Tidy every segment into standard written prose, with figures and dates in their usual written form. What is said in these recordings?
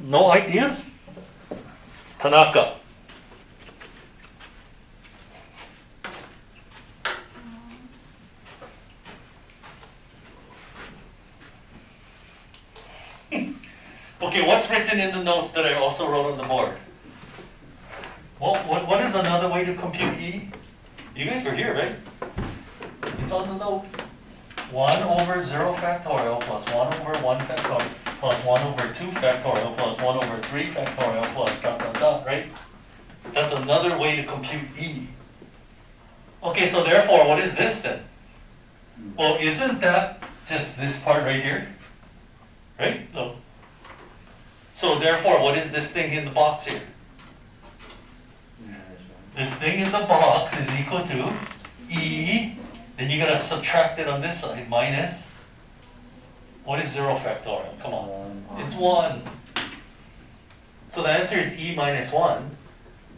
No ideas? Tanaka. Okay, what's written in the notes that I also wrote on the board? Well, what is another way to compute E? You guys were here, right? It's on the notes. 1 over 0 factorial plus 1 over 1 factorial plus 1 over 2 factorial plus 1 over 3 factorial plus dot dot dot, right? That's another way to compute E. Okay, so therefore, what is this then? Well, isn't that just this part right here? Right? Look. So therefore, what is this thing in the box here? This thing in the box is equal to E. Then you gotta subtract it on this side, minus. What is 0 factorial? Come on. It's 1. So the answer is E minus 1.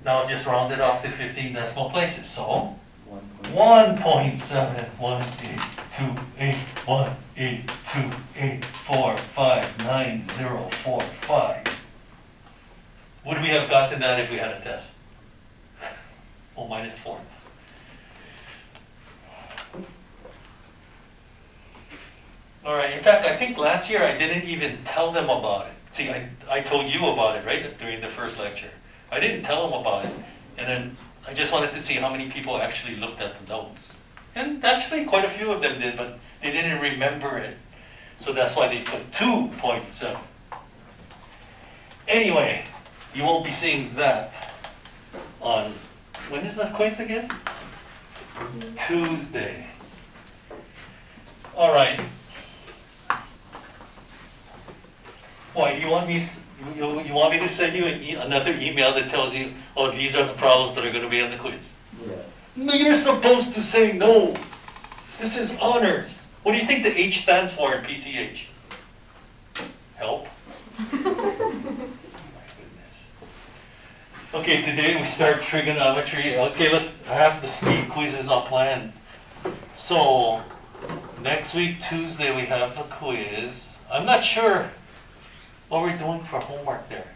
Now just round it off to 15 decimal places. So 1.7182818284599045. Would we have gotten that if we had a test? Oh, minus 4. All right, in fact, I think last year I didn't even tell them about it. See, I told you about it, right, during the first lecture. I didn't tell them about it, and then I just wanted to see how many people actually looked at the notes. And actually quite a few of them did, but they didn't remember it. So that's why they put 2.7. Anyway, you won't be seeing that on, when is the quiz again? Tuesday. All right. Why, you want me to send you another email that tells you, oh, these are the problems that are going to be on the quiz? Yeah. No, you're supposed to say no. This is honors. What do you think the H stands for in PCH? Help? Oh my goodness. Okay, today we start trigonometry. Okay, look, I have the speed quizzes all planned. So, next week, Tuesday, we have the quiz. I'm not sure what we're doing for homework there.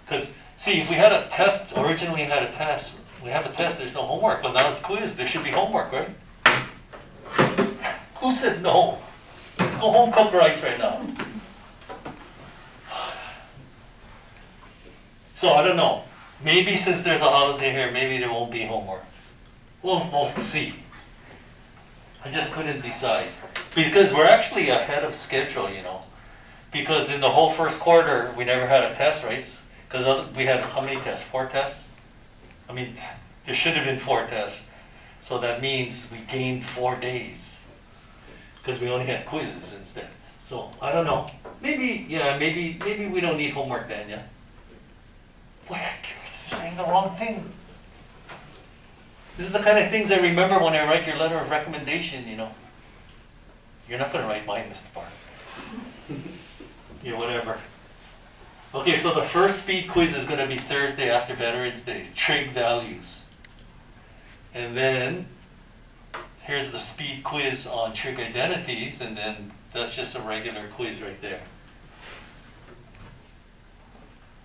Because, see, if we had a test, originally had a test, we have a test, there's no homework, but now it's quiz, there should be homework, right? Who said no? Go home, cook rice right now. So, I don't know. Maybe since there's a holiday here, maybe there won't be homework. We'll see. I just couldn't decide. Because we're actually ahead of schedule, you know. Because in the whole first quarter, we never had a test, right? Because we had how many tests? 4 tests? I mean, there should have been 4 tests. So that means we gained 4 days. Because we only had quizzes instead. So, I don't know. Maybe, yeah, maybe we don't need homework then, yeah? Boy, I keep saying the wrong thing. This is the kind of things I remember when I write your letter of recommendation, you know. You're not going to write mine, Mr. Park. Yeah, whatever. Okay, so the first speed quiz is going to be Thursday after Veterans Day. Trig values. And then, here's the speed quiz on trig identities, and then that's just a regular quiz right there.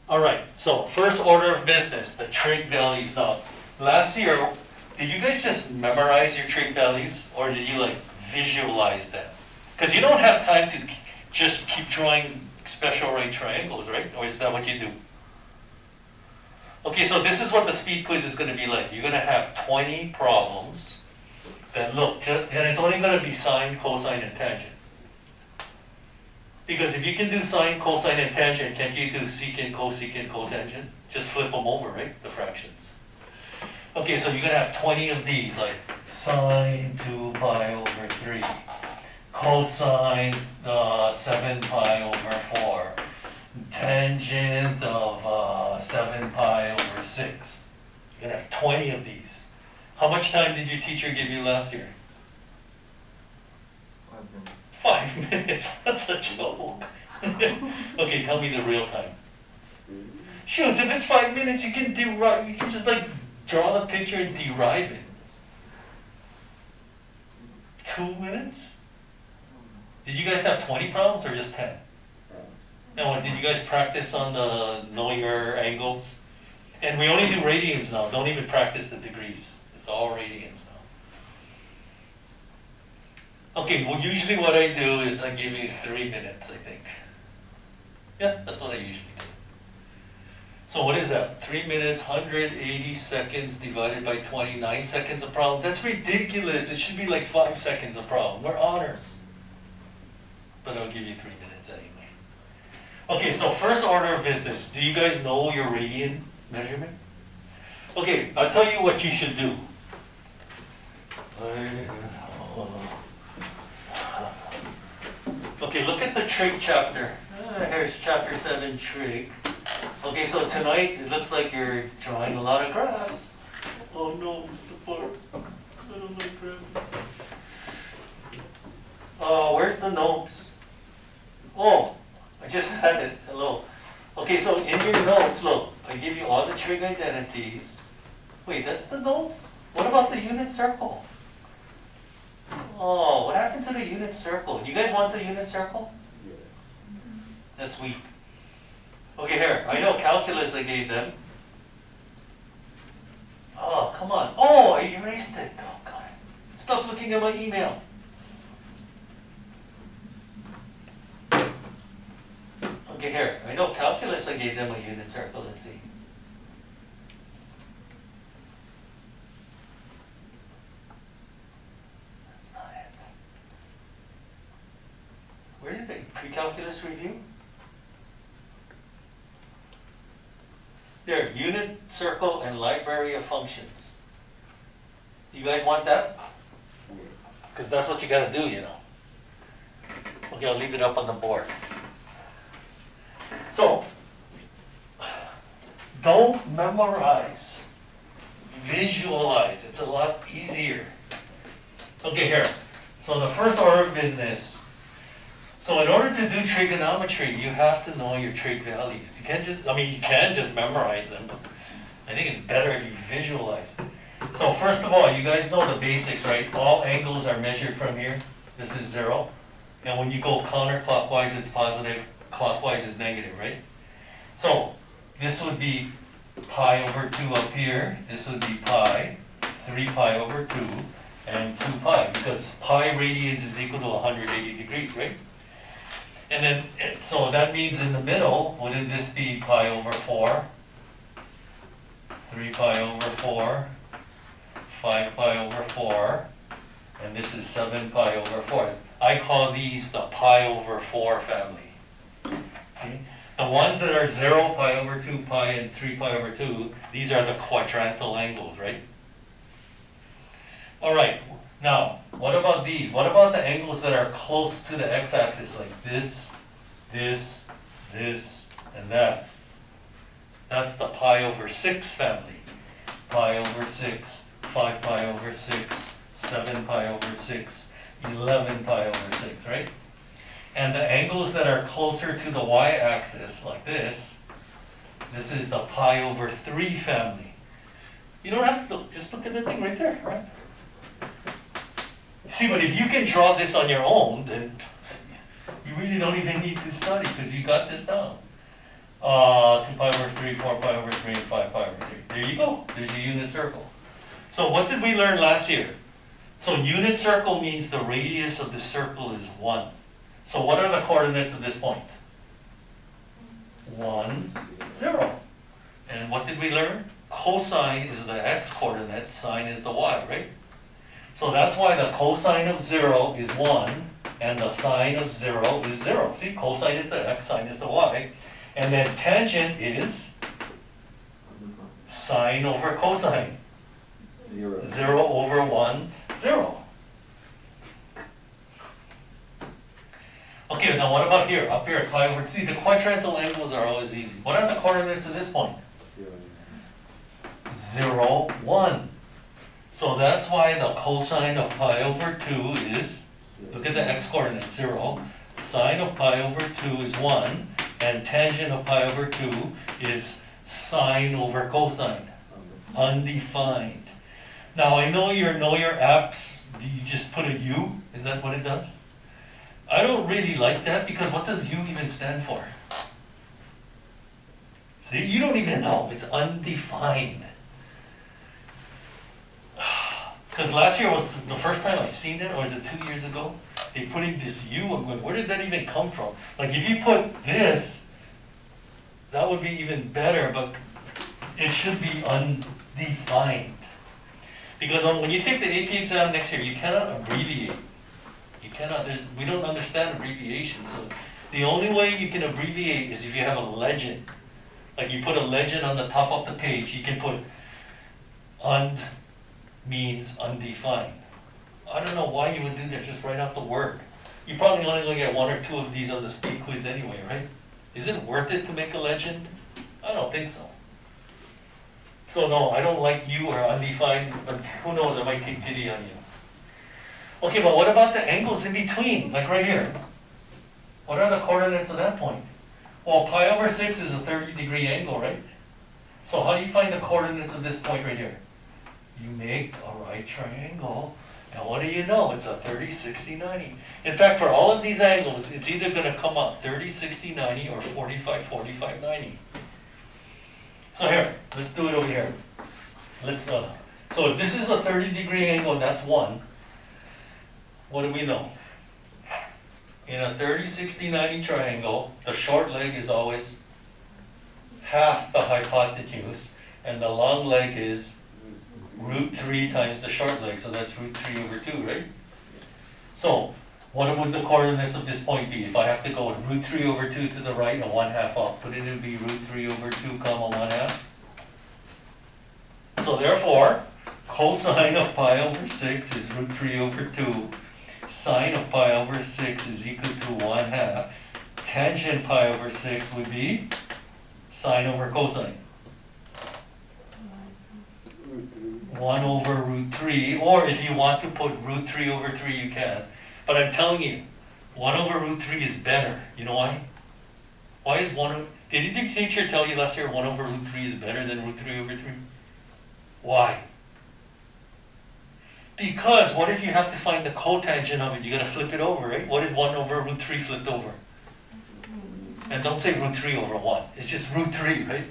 All right, so first order of business, the trig values. Now, last year, did you guys just memorize your trig values, or did you like visualize them? Because you don't have time to just keep drawing special right triangles, right? Or is that what you do? Okay, so this is what the speed quiz is going to be like. You're going to have 20 problems that look, and it's only going to be sine, cosine, and tangent. Because if you can do sine, cosine, and tangent, can't you do secant, cosecant, cotangent? Just flip them over, right? The fractions. Okay, so you're going to have 20 of these, like sine 2 pi over 3, cosine 7 pi over 4, tangent of 7 pi over 6. You're going to have 20 of these. How much time did your teacher give you last year? 5 minutes. 5 minutes? That's a joke. Okay, tell me the real time. Shoot, if it's 5 minutes, you can just like draw the picture and derive it. 2 minutes? Did you guys have 20 problems or just 10? Now, did you guys practice on the know your angles? And we only do radians now. Don't even practice the degrees. It's all radians now. Okay, well, usually what I do is I give you 3 minutes, I think. Yeah, that's what I usually do. So what is that? 3 minutes, 180 seconds divided by 29 seconds a problem. That's ridiculous. It should be like 5 seconds a problem. We're honors. But I'll give you 3 minutes anyway. Okay, so first order of business. Do you guys know your radian measurement? Okay, I'll tell you what you should do. Okay, look at the trig chapter. Here's chapter 7, trig. Okay, so tonight it looks like you're drawing a lot of graphs. Oh no, Mr. Park. I don't like graphs. Where's the notes? Oh, I just had it. Hello. Okay, so in your notes, look, I give you all the trig identities. Wait, that's the notes? What about the unit circle? Oh, what happened to the unit circle? You guys want the unit circle? Yeah. That's weak. Okay, here, I know calculus I gave them. Oh, come on. Oh, I erased it. Oh, God. Stop looking at my email. Okay, here, I know calculus I gave them a unit circle. Let's see. That's not it. Where did they? Pre-calculus review? There, unit circle and library of functions. You guys want that? Because that's what you got to do, you know. Okay, I'll leave it up on the board. So, don't memorize. Visualize. It's a lot easier. Okay, here. So the first order of business. So in order to do trigonometry, you have to know your trig values. You can't just, I mean, you can just memorize them, but I think it's better if you visualize. So first of all, you guys know the basics, right? All angles are measured from here. This is 0. And when you go counterclockwise, it's positive. Clockwise is negative, right? So this would be pi over 2 up here. This would be pi, 3 pi over 2, and 2 pi, because pi radians is equal to 180 degrees, right? And then, so that means in the middle, wouldn't this be pi over 4, 3 pi over 4, 5 pi over 4, and this is 7 pi over 4. I call these the pi over 4 family. Okay? The ones that are 0 pi over 2 pi and 3 pi over 2, these are the quadrantal angles, right? All right, now, what about these? What about the angles that are close to the x-axis, like this, this, this, and that? That's the pi over 6 family. Pi over 6, 5 pi over 6, 7 pi over 6, 11 pi over 6, right? And the angles that are closer to the y-axis, like this is the pi over 3 family. You don't have to, just look at the thing right there, right? See, but if you can draw this on your own, then you really don't even need to study, because you got this down. 2 pi over 3, 4 pi over 3, and 5 pi over 3. There you go. There's a unit circle. So what did we learn last year? So unit circle means the radius of the circle is 1. So what are the coordinates of this point? 1, 0. And what did we learn? Cosine is the x-coordinate, sine is the y, right? So that's why the cosine of 0 is 1, and the sine of 0 is 0. See, cosine is the x, sine is the y. And then tangent is sine over cosine. 0 over 1, 0. Okay, now what about here? Up here at pi over, see, the quadrantal angles are always easy. What are the coordinates at this point? 0, 1. So that's why the cosine of pi over 2 is, look at the x-coordinate, 0. Sine of pi over 2 is 1. And tangent of pi over 2 is sine over cosine. Undefined. Now I know your apps, do you just put a U? Is that what it does? I don't really like that, because what does U even stand for? You don't even know. It's undefined. Because last year was the first time I seen it, or was it 2 years ago? They put in this U. I'm going, where did that even come from? Like if you put this, that would be even better, but it should be undefined. Because when you take the AP exam next year, you cannot abbreviate. You cannot, we don't understand abbreviation. So the only way you can abbreviate is if you have a legend. Like you put a legend on the top of the page, you can put und means undefined. I don't know why you would do that, just write out the word. You probably only going to get 1 or 2 of these on the speed quiz anyway, right? Is it worth it to make a legend? I don't think so. So no, I don't like you or undefined, but who knows, I might take pity on you. Okay, but what about the angles in between, like right here? What are the coordinates of that point? Well, pi over 6 is a 30-degree angle, right? So how do you find the coordinates of this point right here? You make a right triangle, and what do you know? It's a 30, 60, 90. In fact, for all of these angles, it's either going to come up 30, 60, 90, or 45, 45, 90. So here, let's do it over here. So if this is a 30-degree angle, that's 1. What do we know? In a 30, 60, 90 triangle, the short leg is always half the hypotenuse, and the long leg is root 3 times the short leg, so that's root 3 over 2, right? So, what would the coordinates of this point be? If I have to go root 3 over 2 to the right and 1/2 up, would it be root 3 over 2 comma 1/2? So therefore, cosine of pi over 6 is root 3 over 2. Sine of pi over 6 is equal to 1/2. Tangent pi over 6 would be sine over cosine. 1 over root 3, or if you want to put root 3 over 3, you can. But I'm telling you, 1 over root 3 is better. You know why? Why is did your teacher tell you last year 1 over root 3 is better than root 3 over 3? Why? Because what if you have to find the cotangent of it? You got to flip it over, right? What is 1 over root 3 flipped over? And don't say root 3 over 1. It's just root 3, right?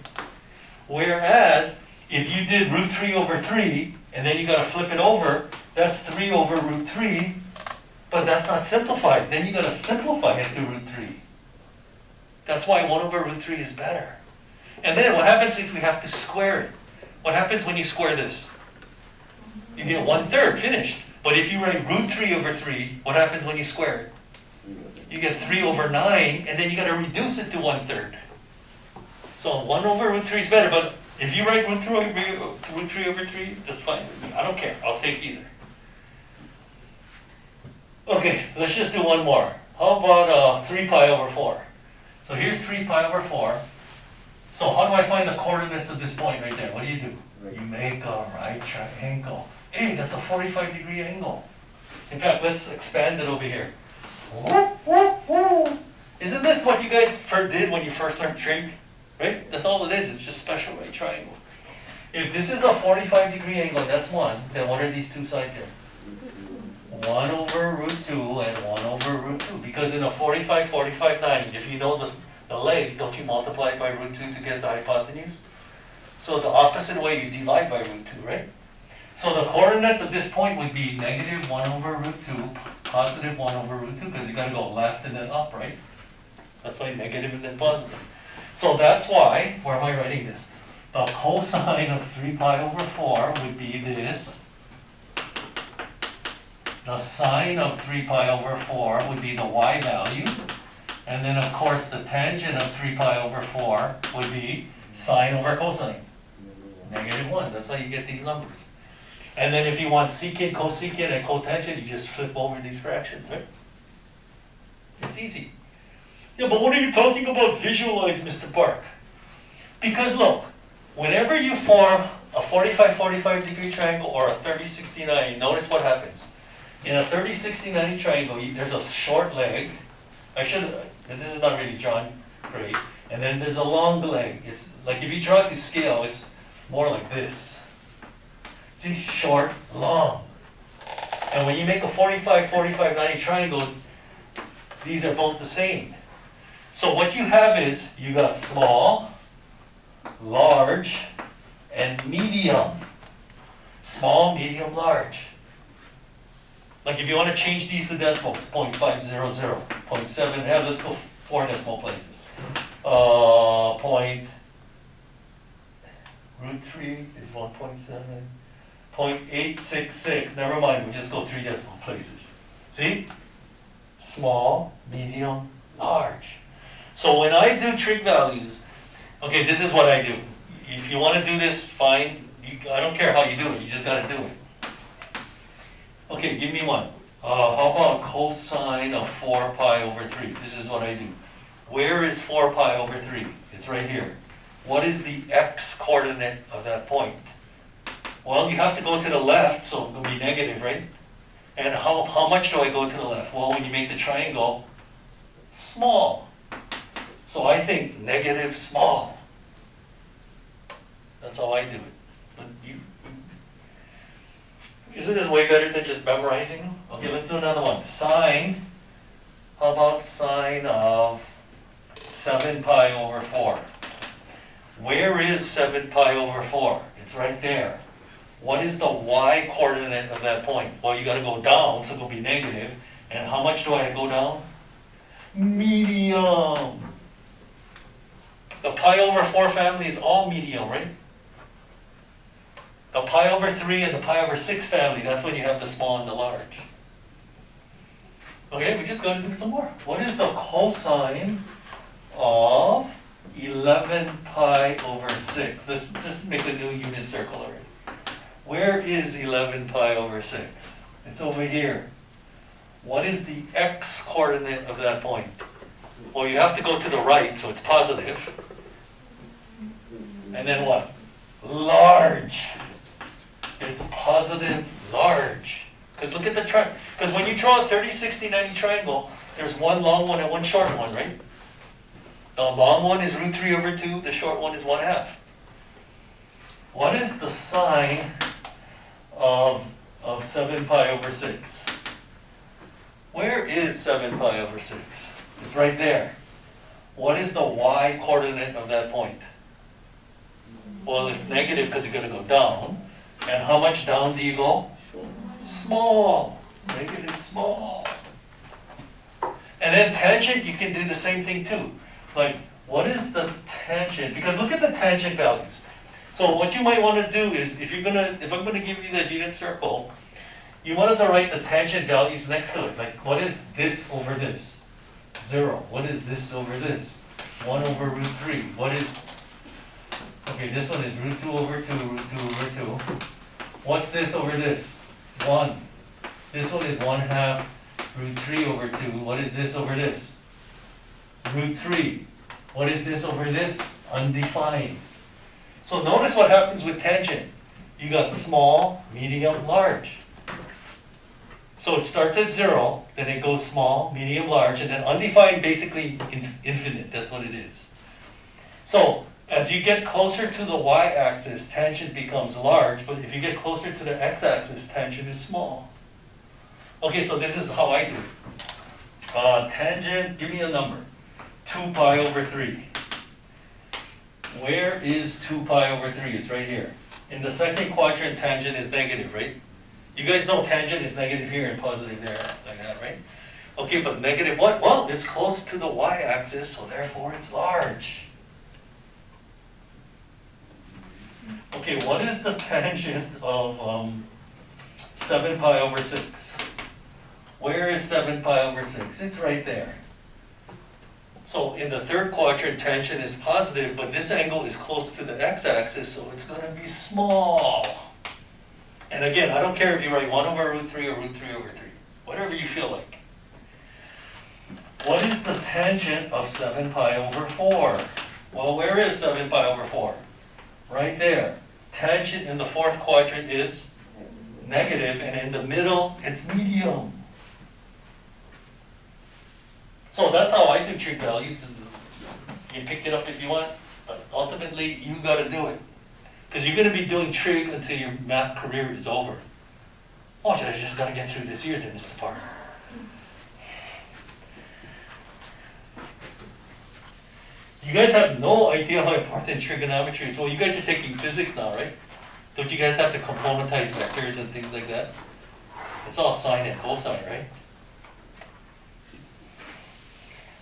Whereas, if you did root 3 over 3, and then you got to flip it over, that's 3 over root 3, but that's not simplified. Then you got to simplify it to root 3. That's why 1 over root 3 is better. And then what happens if we have to square it? What happens when you square this? You get 1/3 finished. But if you write root 3 over 3, what happens when you square it? You get 3 over 9, and then you got to reduce it to 1/3. So 1 over root 3 is better, but if you write root 3 over 3, that's fine with me. I don't care. I'll take either. Okay, let's just do one more. How about 3 pi over 4? So here's 3 pi over 4. So how do I find the coordinates of this point right there? What do? You make a right triangle. Hey, that's a 45-degree angle. In fact, let's expand it over here. Isn't this what you guys did when you first learned trig? Right? That's all it is. It's just special right triangle. If this is a 45-degree angle, that's 1. Then what are these two sides here? 1 over root 2 and 1 over root 2. Because in a 45, 45, 90, if you know the leg, don't you multiply by root 2 to get the hypotenuse? So the opposite way, you divide by root 2, right? So the coordinates at this point would be negative 1 over root 2, positive 1 over root 2, because you got to go left and then up, right? That's why negative and then positive. So that's why, where am I writing this? The cosine of 3 pi over 4 would be this. The sine of 3 pi over 4 would be the y value. And then, of course, the tangent of 3 pi over 4 would be sine over cosine. Negative 1. That's how you get these numbers. And then if you want secant, cosecant, and cotangent, you just flip over these fractions, right? It's easy. Yeah, but what are you talking about visualize, Mr. Park? Because look, whenever you form a 45-45-degree triangle or a 30-60-90, notice what happens. In a 30-60-90 triangle, there's a short leg. This is not really drawn great. And then there's a long leg. It's like if you draw it to scale, it's more like this. See, short, long. And when you make a 45-45-90 triangle, these are both the same. So what you have is, you got small, large, and medium. Small, medium, large. Like if you want to change these to decimals, 0.500, 0.7, yeah, let's go 4 decimal places. Point root 3 is 1.7. 0.866, never mind, we just go 3 decimal places. See? Small, medium, large. So when I do trig values, okay, this is what I do. If you want to do this, fine. I don't care how you do it, you just got to do it. Okay, give me one. How about cosine of 4 pi over 3? This is what I do. Where is 4 pi over 3? It's right here. What is the x coordinate of that point? Well, you have to go to the left, so it will be negative, right? And how much do I go to the left? Well, when you make the triangle small. So I think negative small. That's how I do it. But isn't this way better than just memorizing? Okay, let's do another one. Sine, how about sine of 7 pi over 4? Where is 7 pi over 4? It's right there. What is the y coordinate of that point? Well, you got to go down, so it'll be negative. And how much do I go down? Medium. The pi over 4 family is all medium, right? The pi over 3 and the pi over 6 family, that's when you have the small and the large. Okay, we just got to do some more. What is the cosine of 11 pi over 6? Let's just make a new unit circle already. Where is 11 pi over 6? It's over here. What is the x coordinate of that point? Well, you have to go to the right, so it's positive. And then what? Large. It's positive large. Because look at the triangle. Because when you draw a 30, 60, 90 triangle, there's one long one and one short one, right? The long one is root 3 over 2. The short one is 1/2. What is the sine of 7 pi over 6? Where is 7 pi over 6? It's right there. What is the y coordinate of that point? Well, it's negative because you're going to go down. And how much down do you go? Small. Negative small. And then tangent, you can do the same thing too. Like, what is the tangent? Because look at the tangent values. So what you might want to do is, if I'm going to give you the unit circle, you want to write the tangent values next to it. Like, what is this over this? 0. What is this over this? 1 over root 3. What is... Okay, this one is root 2 over 2, root 2 over 2. What's this over this? 1. This one is 1/2 root 3 over 2. What is this over this? Root 3. What is this over this? Undefined. So notice what happens with tangent. You got small, medium, large. So it starts at 0, then it goes small, medium, large, and then undefined, basically infinite. That's what it is. So as you get closer to the y-axis, tangent becomes large, but if you get closer to the x-axis, tangent is small. Okay, so this is how I do it. Tangent, give me a number. 2 pi over 3. Where is 2 pi over 3? It's right here. In the second quadrant, tangent is negative, right? You guys know tangent is negative here and positive there, like that, right? Okay, but negative what? Well, it's close to the y-axis, so therefore it's large. Okay, what is the tangent of 7 pi over 6? Where is 7 pi over 6? It's right there. So in the third quadrant, tangent is positive, but this angle is close to the x-axis, so it's going to be small. And again, I don't care if you write 1 over root 3 or root 3 over 3. Whatever you feel like. What is the tangent of 7 pi over 4? Well, where is 7 pi over 4? Right there. Tangent in the fourth quadrant is negative, and in the middle, it's medium. So that's how I do trig values. You pick it up if you want, but ultimately, you got to do it. Because you're going to be doing trig until your math career is over. Oh, I just got to get through this year, then, Mr. Parker. You guys have no idea how important trigonometry is. Well, you guys are taking physics now, right? Don't you guys have to componentize vectors and things like that? It's all sine and cosine, right?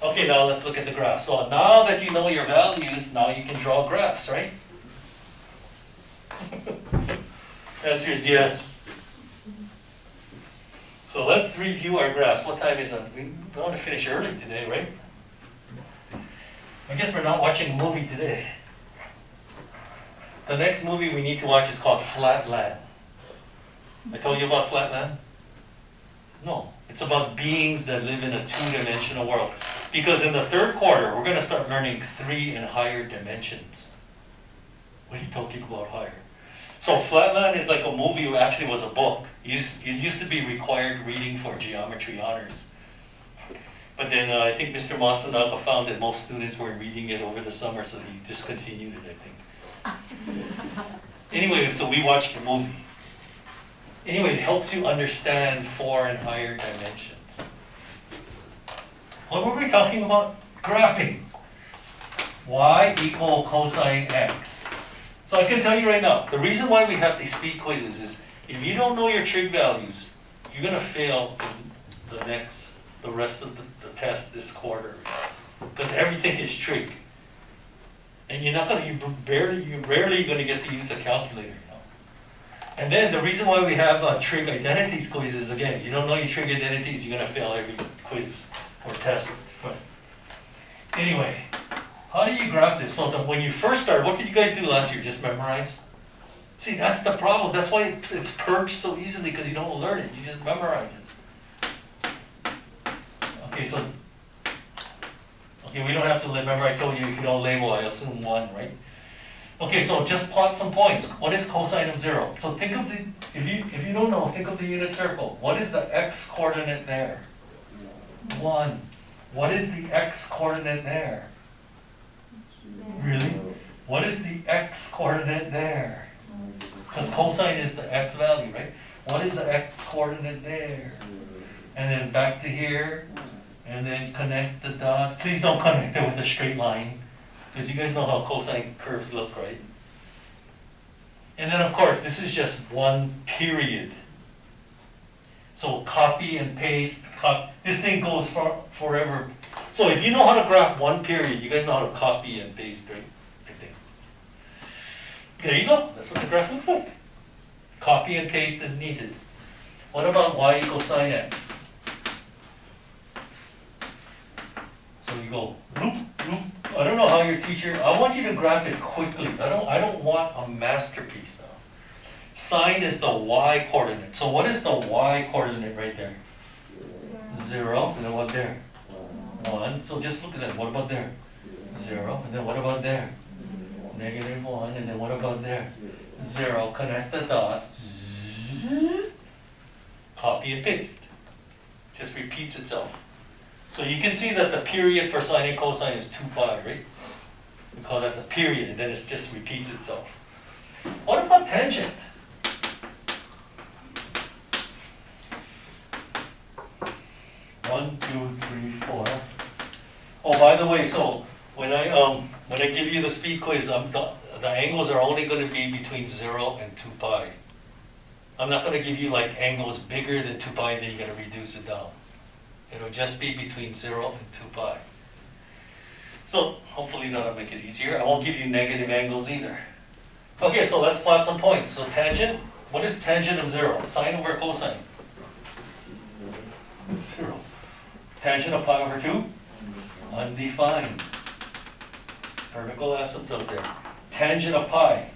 Okay, now let's look at the graph. So now that you know your values, now you can draw graphs, right? Answer is yes. So let's review our graphs. What time is it? We want to finish early today, right? I guess we're not watching a movie today. The next movie we need to watch is called Flatland. I told you about Flatland? No, it's about beings that live in a two-dimensional world. Because in the third quarter, we're going to start learning 3 and higher dimensions. What are you talking about higher? So Flatland is like a movie, it actually was a book. It used to be required reading for geometry honors. But then I think Mr. Masunaga found that most students were reading it over the summer, so he discontinued it, I think. Anyway, so we watched the movie. Anyway, it helps you understand 4 and higher dimensions. What were we talking about? Graphing. Y equal cosine x. So I can tell you right now, the reason why we have these speed quizzes is if you don't know your trig values, you're going to fail in the rest of the test this quarter. Because everything is trig. And you're rarely going to get to use a calculator. And then the reason why we have trig identities quizzes, again, you don't know your trig identities, you're going to fail every quiz or test. But anyway, how do you graph this? So that when you first start, what did you guys do last year? Just memorize? See, that's the problem. That's why it's purged so easily, because you don't learn it. You just memorize it. Okay, we don't have to remember. I told you if you don't label, I assume 1, right? Okay, so just plot some points. What is cosine of 0? So think of if you don't know, think of the unit circle. What is the x coordinate there? 1. What is the x coordinate there? Really? What is the x coordinate there? Because cosine is the x value, right? What is the x coordinate there? And then back to here, and then connect the dots. Please don't connect it with a straight line, because you guys know how cosine curves look, right? And then of course, this is just one period. So copy and paste, this thing goes for forever. So if you know how to graph one period, you guys know how to copy and paste, right? I think. There you go, that's what the graph looks like. Copy and paste is needed. What about y equals sine x? So you go, loop, loop. I don't know how your teacher, I want you to graph it quickly. I don't want a masterpiece now. Sine is the y coordinate. So what is the y coordinate right there? 0. And then what there? 1. So just look at that. What about there? 0. And then what about there? -1. And then what about there? 0. Connect the dots. Copy and paste. Just repeats itself. So you can see that the period for sine and cosine is 2 pi, right? We call that the period, and then it just repeats itself. What about tangent? One, two, three, 4. Oh, by the way, so when I give you the speed quiz, the angles are only going to be between 0 and 2 pi. I'm not going to give you like angles bigger than 2 pi, and then you're going to reduce it down. It'll just be between 0 and 2 pi. So hopefully that'll make it easier. I won't give you negative angles either. Okay, so let's plot some points. So tangent, what is tangent of 0? Sine over cosine? 0. Tangent of pi over 2? Undefined. Vertical asymptote there. Tangent of pi?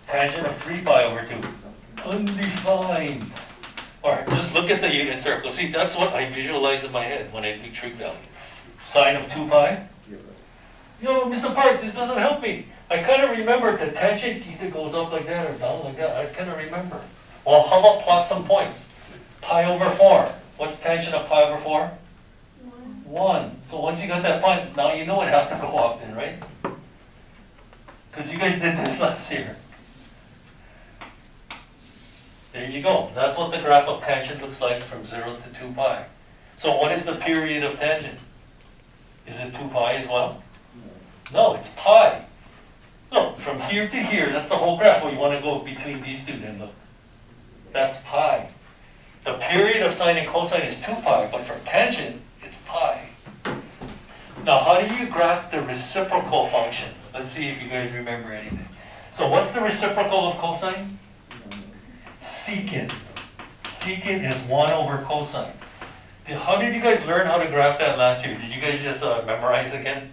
Tangent of 3 pi over 2? Undefined. Alright, just look at the unit circle. See, that's what I visualize in my head when I do trig value. Sine of 2 pi? Yo, Mr. Park, this doesn't help me. I kind of remember the tangent either goes up like that or down like that. I kind of remember. Well, how about plot some points? Pi over 4. What's tangent of pi over 4? 1. So once you got that point, now you know it has to go up then, right? Because you guys did this last year. There you go. That's what the graph of tangent looks like from 0 to 2 pi. So what is the period of tangent? Is it 2 pi as well? No, it's pi. Look, from here to here, that's the whole graph. Well, you want to go between these two then, look. That's pi. The period of sine and cosine is 2 pi, but for tangent, it's pi. Now, how do you graph the reciprocal function? Let's see if you guys remember anything. So what's the reciprocal of cosine? Secant. Secant is 1 over cosine. How did you guys learn how to graph that last year? Did you guys just memorize again?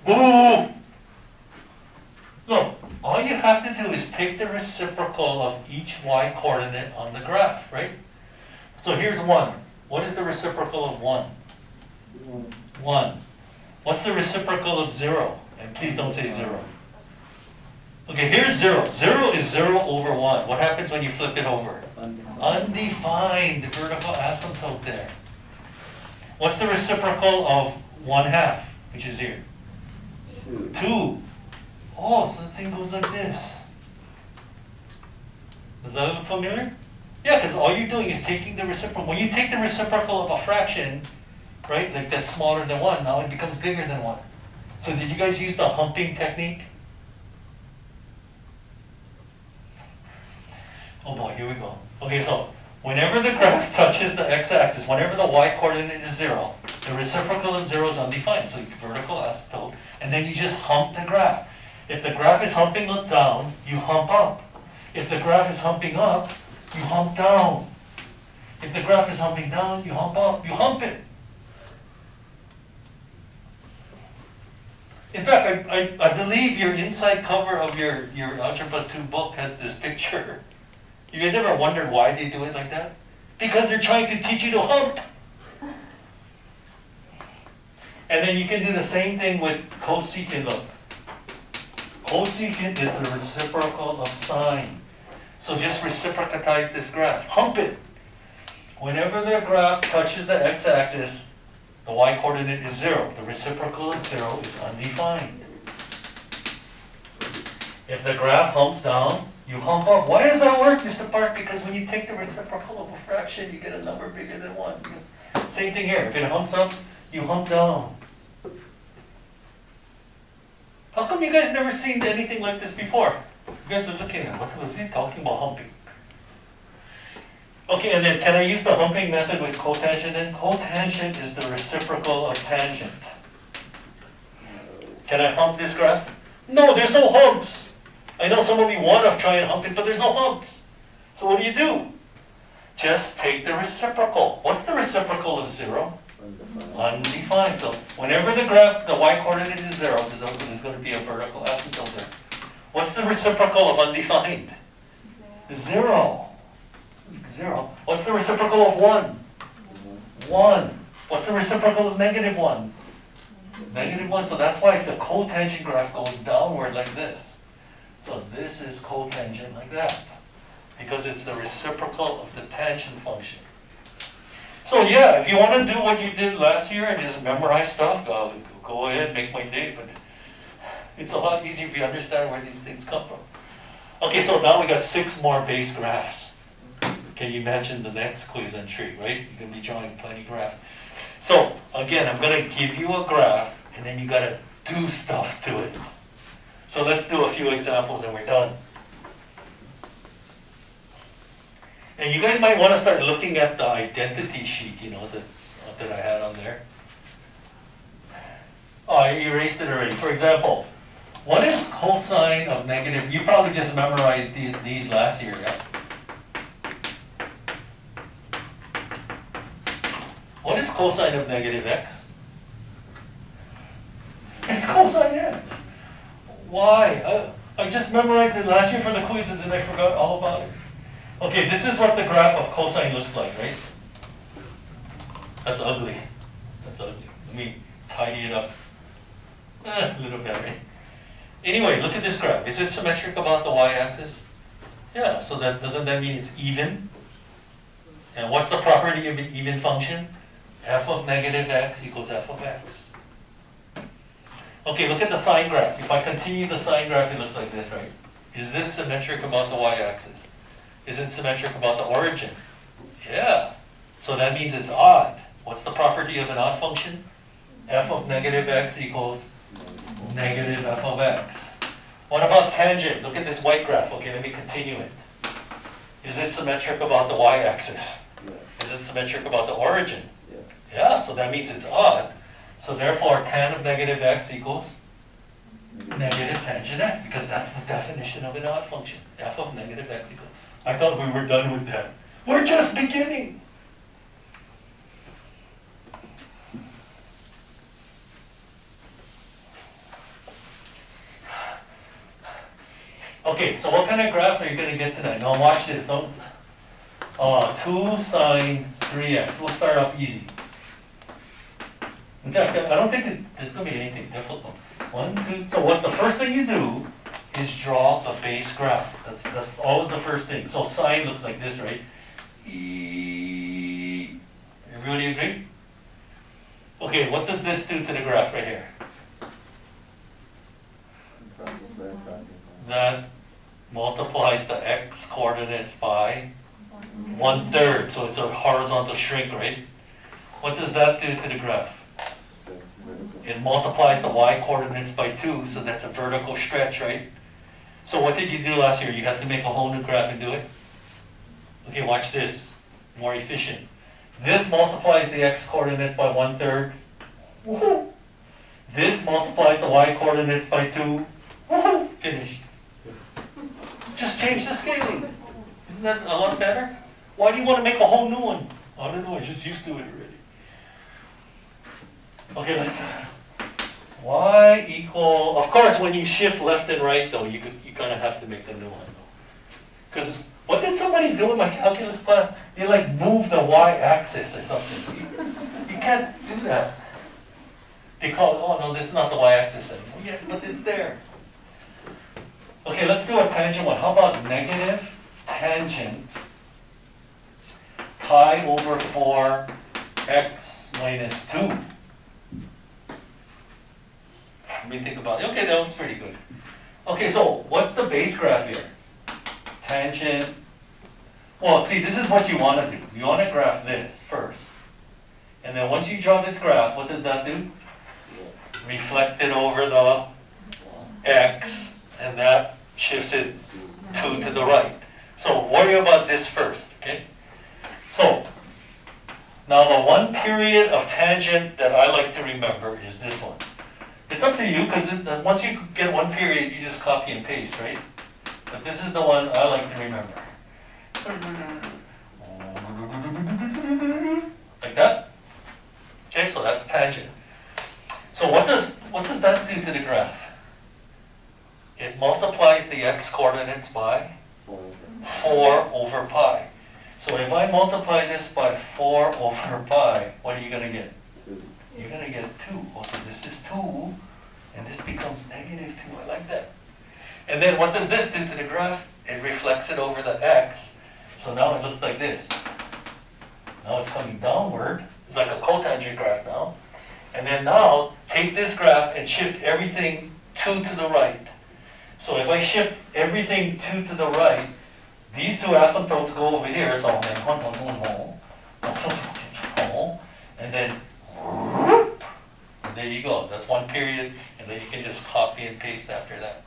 Boo! Look, all you have to do is take the reciprocal of each y coordinate on the graph, right? So here's 1. What is the reciprocal of 1? 1. What's the reciprocal of 0? And please don't say 0. Okay, here's 0. 0 is 0 over 1. What happens when you flip it over? Undefined. The vertical asymptote there. What's the reciprocal of 1/2, which is here? 2. Oh, so the thing goes like this. Does that look familiar? Yeah, because all you're doing is taking the reciprocal. When you take the reciprocal of a fraction, right, like that's smaller than 1, now it becomes bigger than 1. So did you guys use the humping technique? Oh boy, here we go. Okay, so whenever the graph touches the x-axis, whenever the y-coordinate is 0, the reciprocal of 0 is undefined. So you vertical asymptote, and then you just hump the graph. If the graph is humping down, you hump up. If the graph is humping up, you hump down. If the graph is humping down, you hump up. You hump it. In fact, I believe your inside cover of your Algebra 2 book has this picture. You guys ever wondered why they do it like that? Because they're trying to teach you to hump. And then you can do the same thing with cosecant. Look. Cosecant is the reciprocal of sine. So just reciprocatize this graph. Hump it. Whenever the graph touches the x-axis, the y-coordinate is 0. The reciprocal of 0 is undefined. If the graph humps down, you hump up. Why does that work, Mr. Park? Because when you take the reciprocal of a fraction, you get a number bigger than 1. Same thing here. If it humps up, you hump down. How come you guys never seen anything like this before? You guys are looking at what was he talking about humping? Okay, and then can I use the humping method with cotangent then? Cotangent is the reciprocal of tangent. Can I hump this graph? No, there's no humps. I know some of you want to try and hump it, but there's no humps. So what do? Just take the reciprocal. What's the reciprocal of 0? Undefined. So whenever the graph, the y-coordinate is 0, there's going to be a vertical asymptote there. What's the reciprocal of undefined? 0. 0. What's the reciprocal of 1? 1. What's the reciprocal of -1? -1. So that's why the cotangent graph goes downward like this. So this is cotangent like that, because it's the reciprocal of the tangent function. So yeah, if you want to do what you did last year and just memorize stuff, go ahead, make my day, but it's a lot easier if you understand where these things come from. Okay, so now we got 6 more base graphs. Can you imagine the next quiz and trig, right? You're going to be drawing plenty of graphs. So again, I'm going to give you a graph, and then you got to do stuff to it. So let's do a few examples and we're done. And you guys might want to start looking at the identity sheet, you know, that I had on there. Oh, I erased it already. For example, what is cosine of negative? You probably just memorized these last year, yeah? What is cosine of negative x? It's cosine x. Why? I just memorized it last year for the quiz and then I forgot all about it. Okay, this is what the graph of cosine looks like, right? That's ugly. That's ugly. Let me tidy it up a little bit, right? Anyway, look at this graph. Is it symmetric about the y-axis? Yeah, so doesn't that mean it's even? And what's the property of an even function? F of negative x equals f of x. Okay, look at the sine graph. If I continue the sine graph, it looks like this, right? Is this symmetric about the y-axis? Is it symmetric about the origin? Yeah. So that means it's odd. What's the property of an odd function? F of negative x equals negative f of x. What about tangent? Look at this white graph. Okay, let me continue it. Is it symmetric about the y-axis? Is it symmetric about the origin? Yeah, so that means it's odd. So therefore, tan of negative x equals negative tangent x, because that's the definition of an odd function. F of negative x equals. I thought we were done with that. We're just beginning. Okay, so what kind of graphs are you going to get tonight? Now watch this. Don't. 2 sine 3x. We'll start off easy. In fact, I don't think there's going to be anything difficult. 1, 2. So what the first thing you do is draw a base graph. That's always the first thing. So sine looks like this, right? Everybody agree? Okay, what does this do to the graph right here? That multiplies the x coordinates by 1/3. So it's a horizontal shrink, right? What does that do to the graph? It multiplies the y coordinates by 2, so that's a vertical stretch, right? So what did you do last year? You had to make a whole new graph and do it? Okay, watch this. More efficient. This multiplies the x coordinates by 1/3. Woohoo! This multiplies the y coordinates by 2. Woohoo! Finished. Just change the scaling. Isn't that a lot better? Why do you want to make a whole new one? I don't know, I'm just used to it already. Okay, let's see. Y equal, of course, when you shift left and right, though, you kind of have to make a new one, though. Because what did somebody do in my calculus class? They like move the y-axis or something. You can't do that. They call it, oh no, this is not the y-axis anymore. Yeah, but it's there. Okay, let's do a tangent one. How about negative tangent pi over 4x minus 2? Let me think about it. Okay, that one's pretty good. Okay, so what's the base graph here? Tangent. Well, see, this is what you want to do. You want to graph this first. And then once you draw this graph, what does that do? Reflect it over the x, and that shifts it 2 to the right. So worry about this first, okay? So, now the one period of tangent that I like to remember is this one. It's up to you, because once you get one period, you just copy and paste, right? But this is the one I like to remember. Like that? Okay, so that's tangent. So what does that do to the graph? It multiplies the x coordinates by 4 over pi. So if I multiply this by 4 over pi, what are you going to get? You're going to get 2. Also, this is 2, and this becomes negative 2. I like that. And then what does this do to the graph? It reflects it over the x. So now it looks like this. Now it's coming downward. It's like a cotangent graph now. And then now, take this graph and shift everything 2 to the right. So if I shift everything 2 to the right, these two asymptotes go over here, so and then there you go. That's one period, and then you can just copy and paste after that.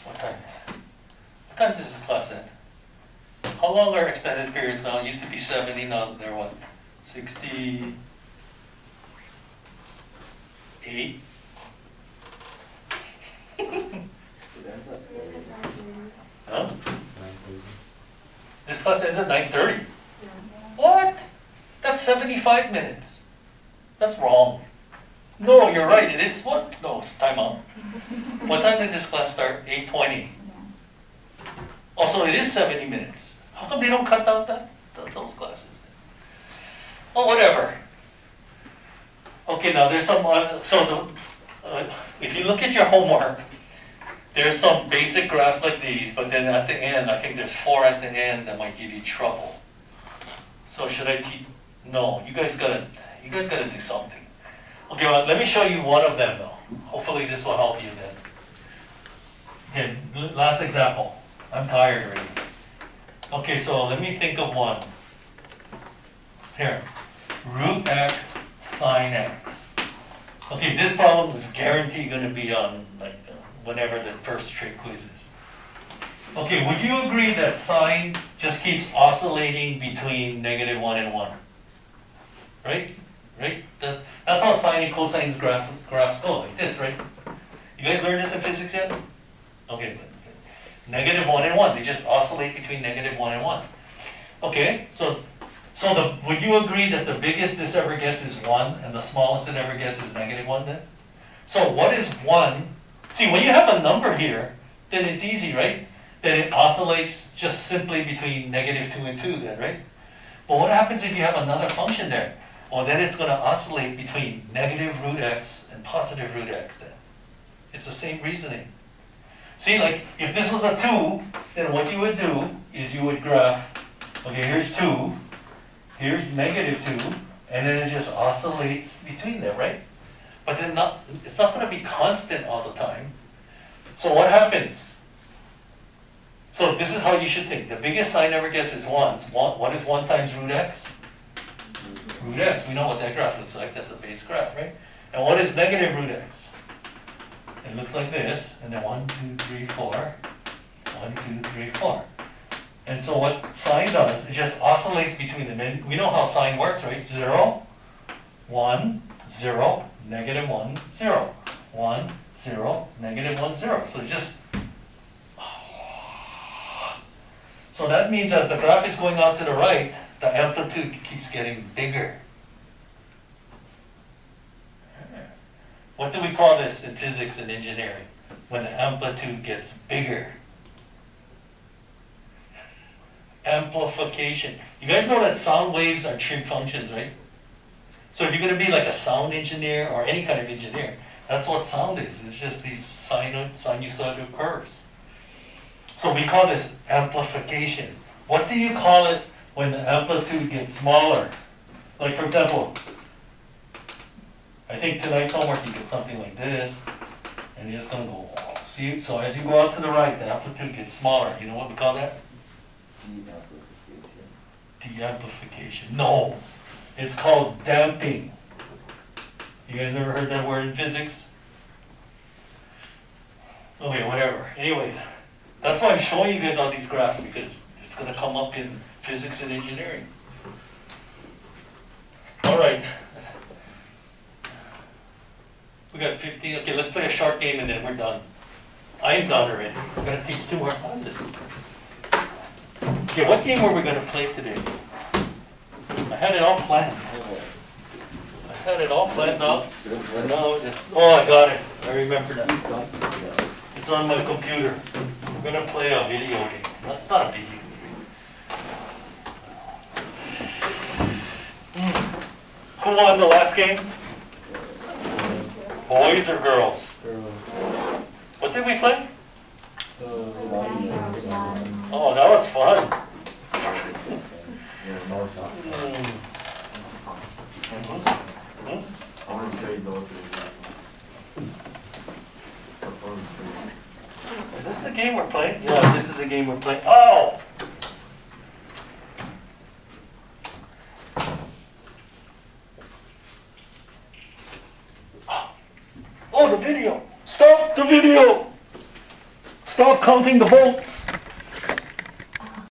What time is it? What time does this class end? How long are extended periods now? It used to be 70, now they're what? 68? Huh? This class ends at 9:30. What? That's 75 minutes. That's wrong. No, you're right. It is what? No, it's time out. What time did this class start? 8:20. Also, it is 70 minutes. How come they don't cut down those classes? Oh, whatever. Okay, now there's some, if you look at your homework, there's some basic graphs like these, but then at the end, I think there's 4 at the end that might give you trouble. So should I teach? No, you guys gotta do something. Okay, well, let me show you one of them though. Hopefully this will help you then. Okay, last example. I'm tired already. Okay, so let me think of one. Here, root x sine x. Okay, this problem is guaranteed going to be on like whenever the first trig quiz is. Okay, would you agree that sine just keeps oscillating between -1 and 1? Right? Right? That's how sine and cosine graphs go, like this, right? You guys learned this in physics yet? Okay, -1 and 1, they just oscillate between -1 and 1. Okay, so would you agree that the biggest this ever gets is 1 and the smallest it ever gets is -1 then? So what is 1? See, when you have a number here, then it's easy, right? Then it oscillates just simply between -2 and 2 then, right? But what happens if you have another function there? Well, then it's going to oscillate between -√x and +√x then. It's the same reasoning. See, like, if this was a 2, then what you would do is you would graph, okay, here's 2, here's -2, and then it just oscillates between them, right? But then it's not going to be constant all the time. So what happens? So this is how you should think. The biggest sine ever gets is 1. What is 1 times root x? Root x. We know what that graph looks like. That's a base graph, right? And what is negative root x? It looks like this. And then 1, 2, 3, 4. 1, 2, 3, 4. And so what sine does, it just oscillates between them. And we know how sine works, right? 0, 1, 0, -1, 0. 1, 0, -1, 0. So just... So that means as the graph is going out to the right, the amplitude keeps getting bigger. What do we call this in physics and engineering? When the amplitude gets bigger. Amplification. You guys know that sound waves are trig functions, right? So if you're going to be like a sound engineer or any kind of engineer, that's what sound is. It's just these sinusoidal curves. So we call this amplification. What do you call it when the amplitude gets smaller? Like for example, I think tonight's homework you get something like this, and you're just going to go, see? So as you go out to the right, the amplitude gets smaller. You know what we call that? De-amplification. No, it's called damping. You guys ever heard that word in physics? Okay, whatever. Anyways, that's why I'm showing you guys all these graphs, because it's going to come up in physics and engineering. All right. We got 15. Okay, let's play a short game and then we're done. I'm done already. We're going to teach 2 more classes. Okay, what game were we going to play today? I had it all planned. I had it all planned out. Oh, I got it. I remember that. It's on my computer. We're going to play a video game. That's not a video game. Who won the last game? Boys or girls? What did we play? Oh, that was fun. Is this the game we're playing? Yeah, this is the game we're playing. Oh! Oh, the video! Stop the video! Stop counting the volts!